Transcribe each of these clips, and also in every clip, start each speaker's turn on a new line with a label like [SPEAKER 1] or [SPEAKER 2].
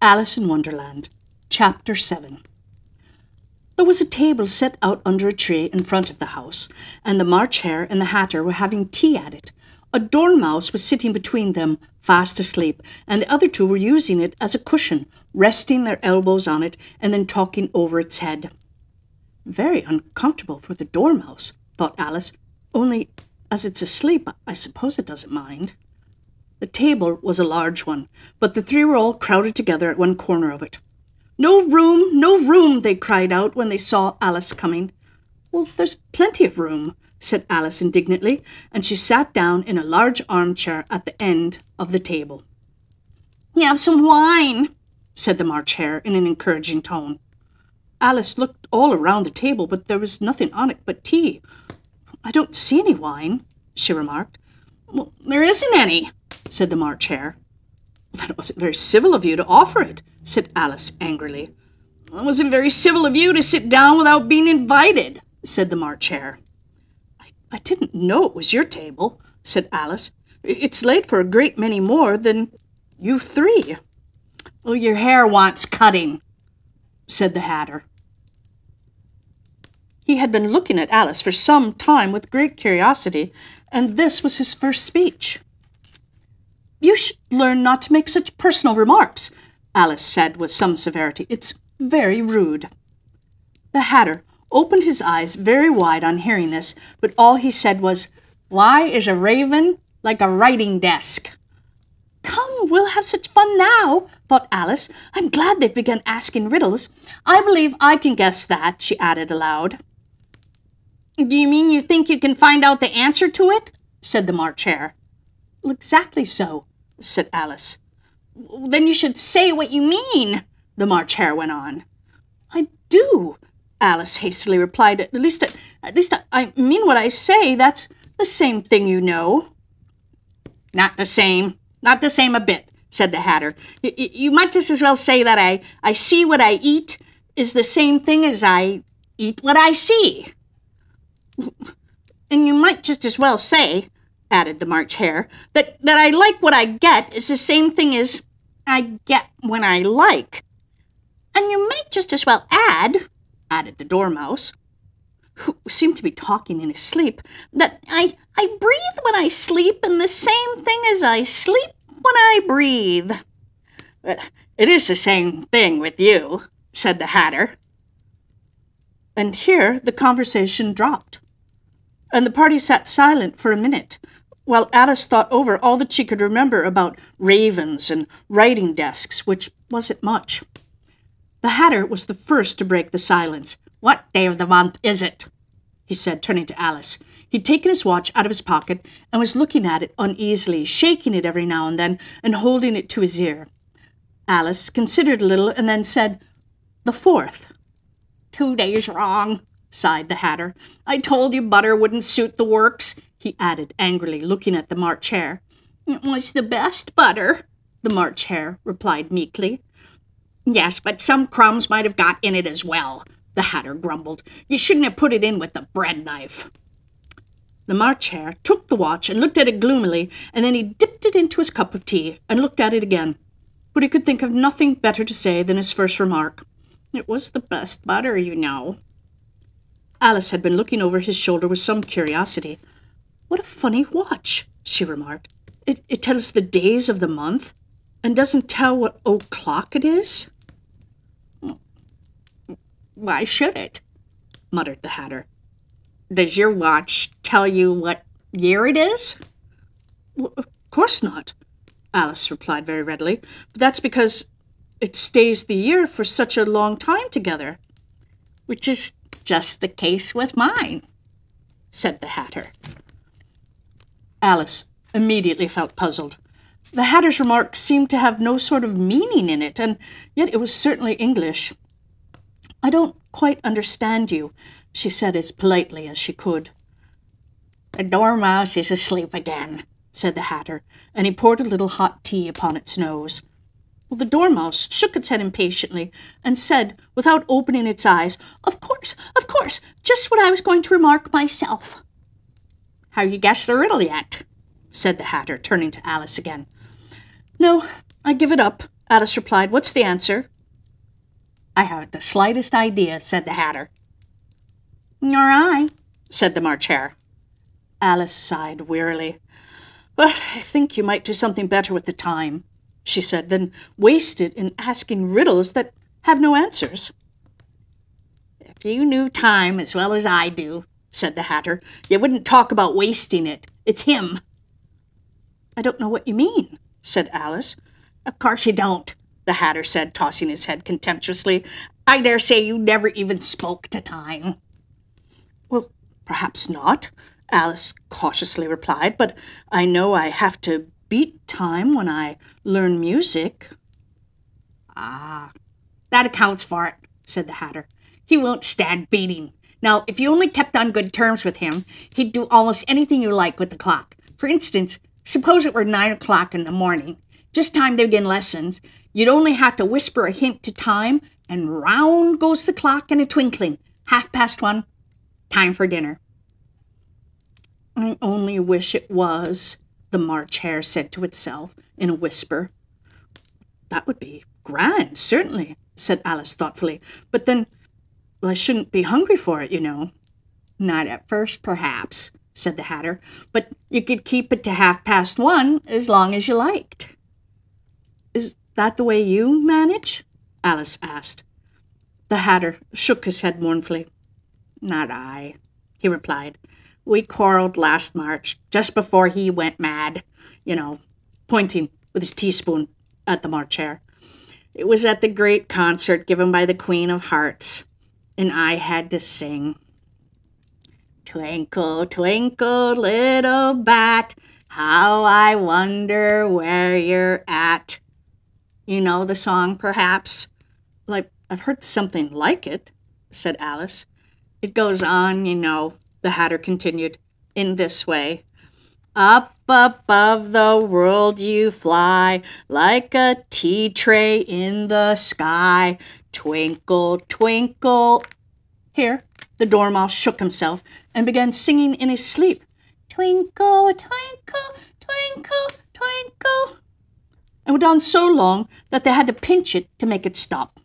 [SPEAKER 1] Alice in Wonderland, Chapter 7. There was a table set out under a tree in front of the house, and the March Hare and the Hatter were having tea at it. A Dormouse was sitting between them, fast asleep, and the other two were using it as a cushion, resting their elbows on it and then talking over its head. Very uncomfortable for the Dormouse, thought Alice, only as it's asleep, I suppose it doesn't mind. The table was a large one, but the three were all crowded together at one corner of it. "No room, no room," they cried out when they saw Alice coming. "Well, there's plenty of room," said Alice indignantly, and she sat down in a large armchair at the end of the table. "You have some wine," said the March Hare in an encouraging tone. Alice looked all around the table, but there was nothing on it but tea. "I don't see any wine," she remarked. "Well, there isn't any," said the March Hare. "Then it wasn't very civil of you to offer it," said Alice angrily. "It wasn't very civil of you to sit down without being invited," said the March Hare. I didn't know it was your table," said Alice. "It's laid for a great many more than you three." "Oh, your hair wants cutting," said the Hatter. He had been looking at Alice for some time with great curiosity, and this was his first speech. "You should learn not to make such personal remarks," Alice said with some severity. "It's very rude." The Hatter opened his eyes very wide on hearing this, but all he said was, "Why is a raven like a writing desk?" "Come, we'll have such fun now," thought Alice. "I'm glad they've begun asking riddles. I believe I can guess that," she added aloud. "Do you mean you think you can find out the answer to it?" said the March Hare. "Well, exactly so," said Alice. "Then you should say what you mean," the March Hare went on. "I do," Alice hastily replied. At least I mean what I say. That's the same thing, you know." Not the same a bit," said the Hatter. You might just as well say that I see what I eat is the same thing as I eat what I see." "And you might just as well say," added the March Hare, that I like what I get is the same thing as I get when I like." "And you might just as well added the Dormouse, who seemed to be talking in his sleep, that I breathe when I sleep and the same thing as I sleep when I breathe." "But it is the same thing with you," said the Hatter. And here the conversation dropped, and the party sat silent for a minute, while Alice thought over all that she could remember about ravens and writing desks, which wasn't much. The Hatter was the first to break the silence. "What day of the month is it?" he said, turning to Alice. He'd taken his watch out of his pocket and was looking at it uneasily, shaking it every now and then and holding it to his ear. Alice considered a little and then said, "The 4th. "2 days wrong," sighed the Hatter. "I told you butter wouldn't suit the works," he added angrily, looking at the March Hare. "It was the best butter," the March Hare replied meekly. "Yes, but some crumbs might have got in it as well," the Hatter grumbled. "You shouldn't have put it in with the bread knife." The March Hare took the watch and looked at it gloomily, and then he dipped it into his cup of tea and looked at it again. But he could think of nothing better to say than his first remark. "It was the best butter, you know." Alice had been looking over his shoulder with some curiosity. "What a funny watch," she remarked. It tells the days of the month and doesn't tell what o'clock it is." "Why should it?" muttered the Hatter. "Does your watch tell you what year it is?" "Well, of course not," Alice replied very readily. "But that's because it stays the year for such a long time together." "Which is just the case with mine," said the Hatter. Alice immediately felt puzzled. The Hatter's remark seemed to have no sort of meaning in it, and yet it was certainly English. "I don't quite understand you," she said as politely as she could. "The Dormouse is asleep again," said the Hatter, and he poured a little hot tea upon its nose. Well, the Dormouse shook its head impatiently and said, without opening its eyes, of course, just what I was going to remark myself." "Have you guessed the riddle yet?" said the Hatter, turning to Alice again. "No, I give it up," Alice replied. "What's the answer?" "I haven't the slightest idea," said the Hatter. "Nor I," said the March Hare. Alice sighed wearily. "But I think you might do something better with the time," she said, "than waste it in asking riddles that have no answers." "If you knew time as well as I do," said the Hatter, "you wouldn't talk about wasting it. It's him." "I don't know what you mean," said Alice. "Of course you don't," the Hatter said, tossing his head contemptuously. "I dare say you never even spoke to time." "Well, perhaps not," Alice cautiously replied, "but I know I have to beat time when I learn music." "Ah, that accounts for it," said the Hatter. "He won't stand beating. Now, if you only kept on good terms with him, he'd do almost anything you like with the clock. For instance, suppose it were 9 o'clock in the morning, just time to begin lessons. You'd only have to whisper a hint to time, and round goes the clock in a twinkling. 1:30, time for dinner." "I only wish it was," the March Hare said to itself in a whisper. "That would be grand, certainly," said Alice thoughtfully. "But then I shouldn't be hungry for it, you know." "Not at first, perhaps," said the Hatter, "but you could keep it to 1:30 as long as you liked." "Is that the way you manage?" Alice asked. The Hatter shook his head mournfully. "Not I," he replied. "We quarreled last March, just before he went mad, you know," pointing with his teaspoon at the March Hare. "It was at the great concert given by the Queen of Hearts, and I had to sing. 'Twinkle, twinkle, little bat, how I wonder where you're at.' You know the song, perhaps?" "Like, I've heard something like it," said Alice. "It goes on, you know," the Hatter continued, "in this way. Up above the world you fly, like a tea tray in the sky. Twinkle, twinkle." Here, the Dormouse shook himself and began singing in his sleep. "Twinkle, twinkle, twinkle, twinkle," and went on so long that they had to pinch it to make it stop.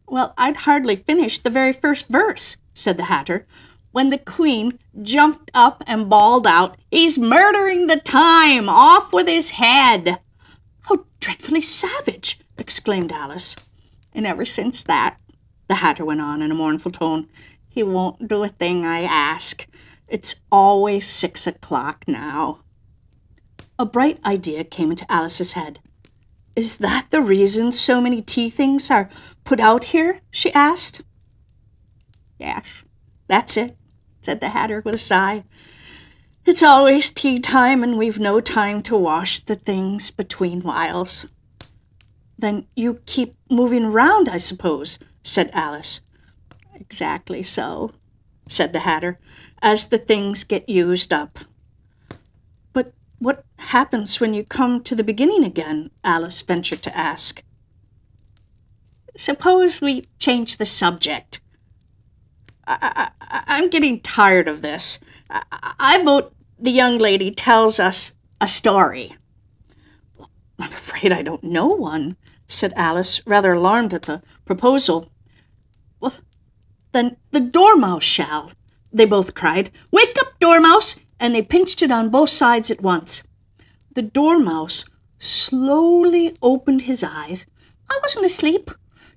[SPEAKER 1] "Well, I'd hardly finished the very first verse," said the Hatter, "when the Queen jumped up and bawled out, 'He's murdering the time! Off with his head!'" "How dreadfully savage!" exclaimed Alice. "And ever since that," the Hatter went on in a mournful tone, "he won't do a thing I ask. It's always 6 o'clock now." A bright idea came into Alice's head. "Is that the reason so many tea things are put out here?" she asked. "Yes, that's it," said the Hatter with a sigh. "It's always tea time, and we've no time to wash the things between whiles." "Then you keep moving round, I suppose," said Alice. "Exactly so," said the Hatter, "as the things get used up." "But what happens when you come to the beginning again?" Alice ventured to ask. "Suppose we change the subject. I'm getting tired of this. I vote the young lady tells us a story." "I'm afraid I don't know one," said Alice, rather alarmed at the proposal. "Well, then the Dormouse shall," they both cried. "Wake up, Dormouse!" And they pinched it on both sides at once. The Dormouse slowly opened his eyes. "I wasn't asleep,"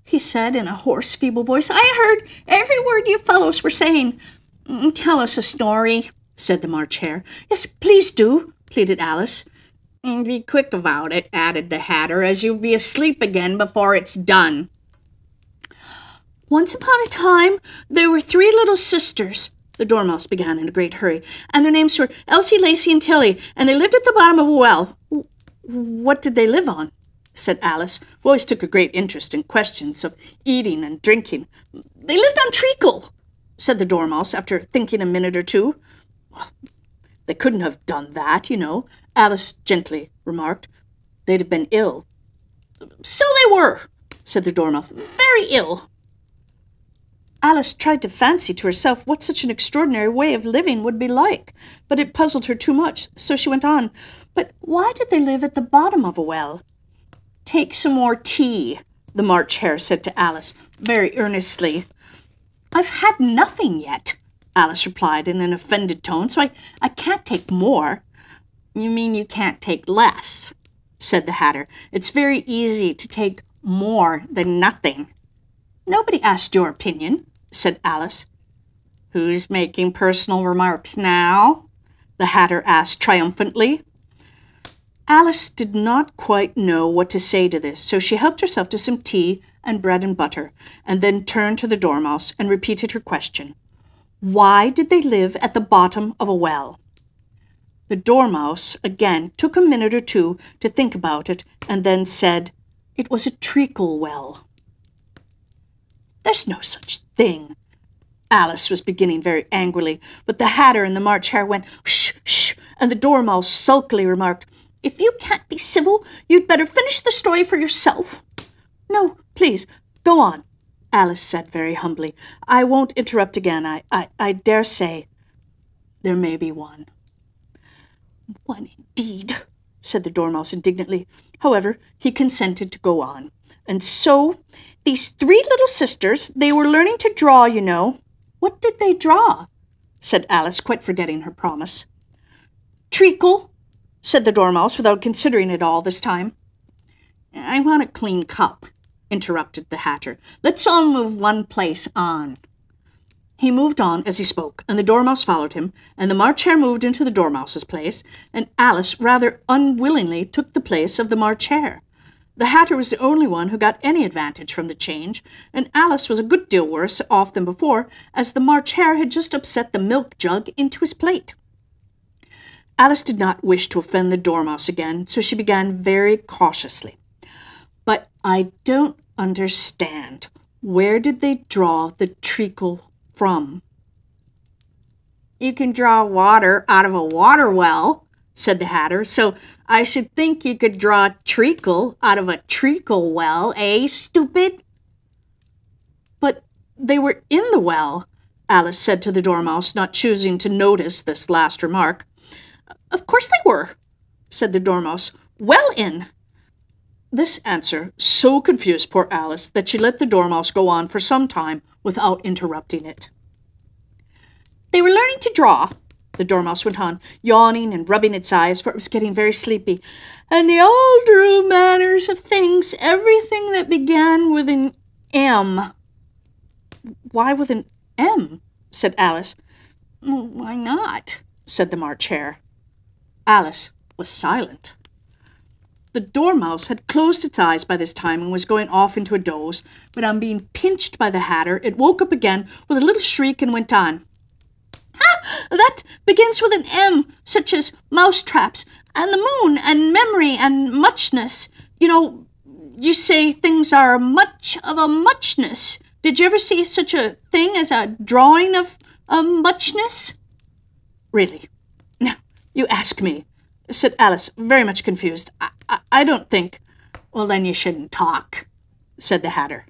[SPEAKER 1] he said in a hoarse, feeble voice. "I heard every word you fellows were saying." "Tell us a story," said the March Hare. "Yes, please do," pleaded Alice. "And be quick about it," added the Hatter, "as you'll be asleep again before it's done." "Once upon a time, there were 3 little sisters," the Dormouse began in a great hurry, "and their names were Elsie, Lacie, and Tilly, and they lived at the bottom of a well." "What did they live on?" said Alice, who always took a great interest in questions of eating and drinking. "They lived on treacle," said the Dormouse, after thinking a minute or two. "They couldn't have done that, you know," Alice gently remarked. "They'd have been ill." "So they were," said the Dormouse, "very ill." Alice tried to fancy to herself what such an extraordinary way of living would be like, but it puzzled her too much, so she went on. "But why did they live at the bottom of a well?" take some more tea, the March Hare said to Alice very earnestly. I've had nothing yet, Alice replied in an offended tone, so I can't take more. You mean you can't take less, said the Hatter. It's very easy to take more than nothing. Nobody asked your opinion, said Alice. Who's making personal remarks now? The Hatter asked triumphantly. Alice did not quite know what to say to this, so she helped herself to some tea and bread and butter, and then turned to the Dormouse and repeated her question. Why did they live at the bottom of a well? The Dormouse again took a minute or two to think about it, and then said, It was a treacle well. There's no such thing. Alice was beginning very angrily, but the Hatter and the March Hare went, Shh, shh, and the Dormouse sulkily remarked, If you can't be civil, you'd better finish the story for yourself. No, please, go on, Alice said very humbly. I won't interrupt again. I dare say there may be one. One indeed, said the Dormouse indignantly. However, he consented to go on. And so, these three little sisters, they were learning to draw, you know. What did they draw? Said Alice, quite forgetting her promise. Treacle, said the Dormouse, without considering it all this time. I want a clean cup, interrupted the Hatter. Let's all move one place on. He moved on as he spoke, and the Dormouse followed him, and the March Hare moved into the Dormouse's place, and Alice rather unwillingly took the place of the March Hare. The Hatter was the only one who got any advantage from the change, and Alice was a good deal worse off than before, as the March Hare had just upset the milk jug into his plate. Alice did not wish to offend the Dormouse again, so she began very cautiously. But I don't understand. Where did they draw the treacle from? You can draw water out of a water well, said the Hatter, so I should think you could draw treacle out of a treacle well, eh, stupid? But they were in the well, Alice said to the Dormouse, not choosing to notice this last remark. Of course they were, said the Dormouse. Well in. This answer so confused poor Alice that she let the Dormouse go on for some time without interrupting it. They were learning to draw, the Dormouse went on, yawning and rubbing its eyes, for it was getting very sleepy, and they all drew manners of things, everything that began with an M. Why with an M? Said Alice. Why not? Said the March Hare. Alice was silent. The Dormouse had closed its eyes by this time and was going off into a doze, but on being pinched by the Hatter, it woke up again with a little shriek and went on. Ha! That begins with an M, such as mousetraps, and the moon, and memory, and muchness. You know, you say things are much of a muchness. Did you ever see such a thing as a drawing of a muchness? Really? Now, you ask me, said Alice, very much confused. I don't think. Well, then you shouldn't talk, said the Hatter.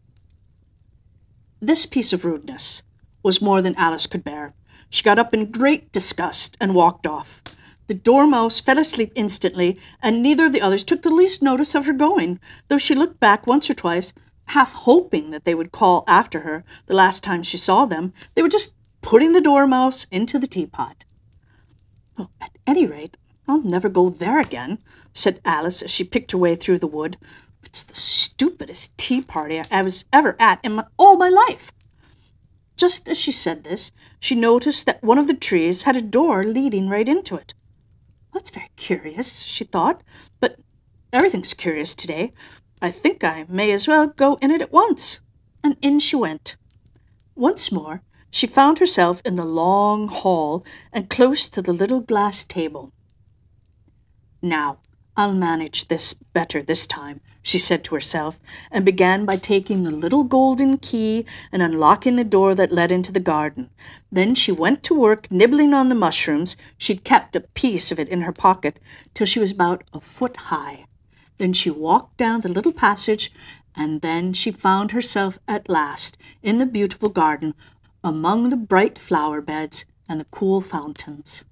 [SPEAKER 1] This piece of rudeness was more than Alice could bear. She got up in great disgust and walked off. The Dormouse fell asleep instantly, and neither of the others took the least notice of her going, though she looked back once or twice, half hoping that they would call after her the last time she saw them. They were just putting the Dormouse into the teapot. Well, at any rate, I'll never go there again, said Alice as she picked her way through the wood. It's the stupidest tea party I was ever at in all my life. Just as she said this, she noticed that one of the trees had a door leading right into it. That's very curious, she thought, but everything's curious today. I think I may as well go in it at once. And in she went. Once more, she found herself in the long hall and close to the little glass table. Now, I'll manage this better this time, she said to herself, and began by taking the little golden key and unlocking the door that led into the garden. Then she went to work nibbling on the mushrooms. She'd kept a piece of it in her pocket till she was about a foot high. Then she walked down the little passage, and then she found herself at last in the beautiful garden, among the bright flower beds and the cool fountains.